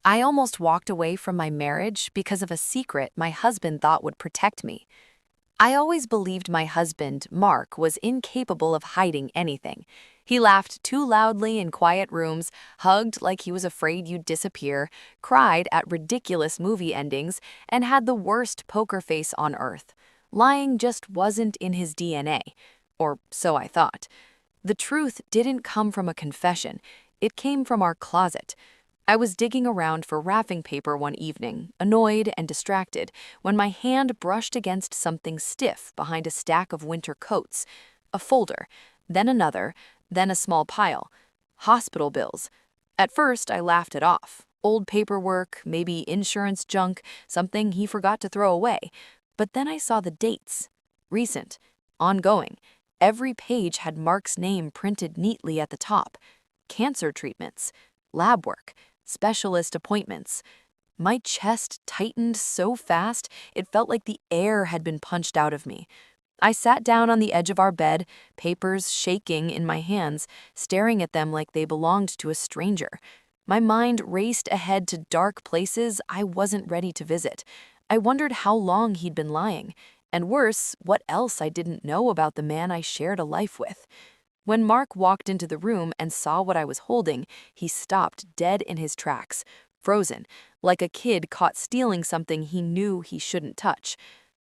I almost walked away from my marriage because of a secret my husband thought would protect me. I always believed my husband, Mark, was incapable of hiding anything. He laughed too loudly in quiet rooms, hugged like he was afraid you'd disappear, cried at ridiculous movie endings, and had the worst poker face on earth. Lying just wasn't in his DNA. Or so I thought. The truth didn't come from a confession, it came from our closet. I was digging around for wrapping paper one evening, annoyed and distracted, when my hand brushed against something stiff behind a stack of winter coats. A folder, then another, then a small pile. Hospital bills. At first, I laughed it off. Old paperwork, maybe insurance junk, something he forgot to throw away. But then I saw the dates. Recent. Ongoing. Every page had Mark's name printed neatly at the top. Cancer treatments. Lab work. Specialist appointments. My chest tightened so fast it felt like the air had been punched out of me. I sat down on the edge of our bed, papers shaking in my hands, staring at them like they belonged to a stranger. My mind raced ahead to dark places I wasn't ready to visit. I wondered how long he'd been lying, and worse, what else I didn't know about the man I shared a life with. When Mark walked into the room and saw what I was holding, he stopped dead in his tracks, frozen, like a kid caught stealing something he knew he shouldn't touch.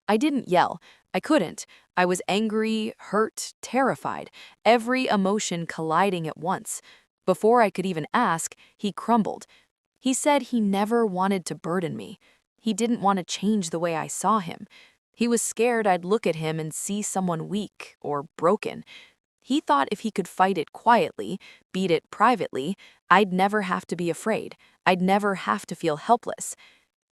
I didn't yell. I couldn't. I was angry, hurt, terrified, every emotion colliding at once. Before I could even ask, he crumbled. He said he never wanted to burden me. He didn't want to change the way I saw him. He was scared I'd look at him and see someone weak or broken. He thought if he could fight it quietly, beat it privately, I'd never have to be afraid. I'd never have to feel helpless.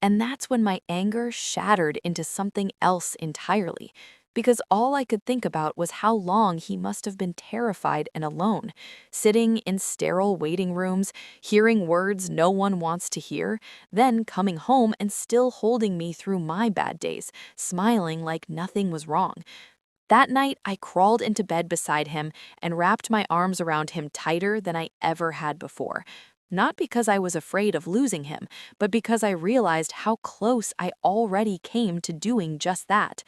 And that's when my anger shattered into something else entirely, because all I could think about was how long he must have been terrified and alone, sitting in sterile waiting rooms, hearing words no one wants to hear, then coming home and still holding me through my bad days, smiling like nothing was wrong. That night, I crawled into bed beside him and wrapped my arms around him tighter than I ever had before. Not because I was afraid of losing him, but because I realized how close I already came to doing just that.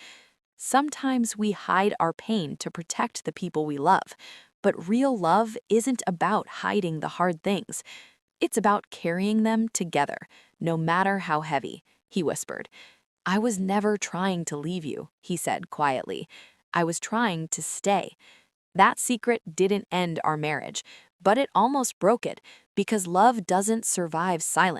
Sometimes we hide our pain to protect the people we love, but real love isn't about hiding the hard things. It's about carrying them together, no matter how heavy, he whispered. I was never trying to leave you, he said quietly. I was trying to stay. That secret didn't end our marriage, but it almost broke it, because love doesn't survive silence.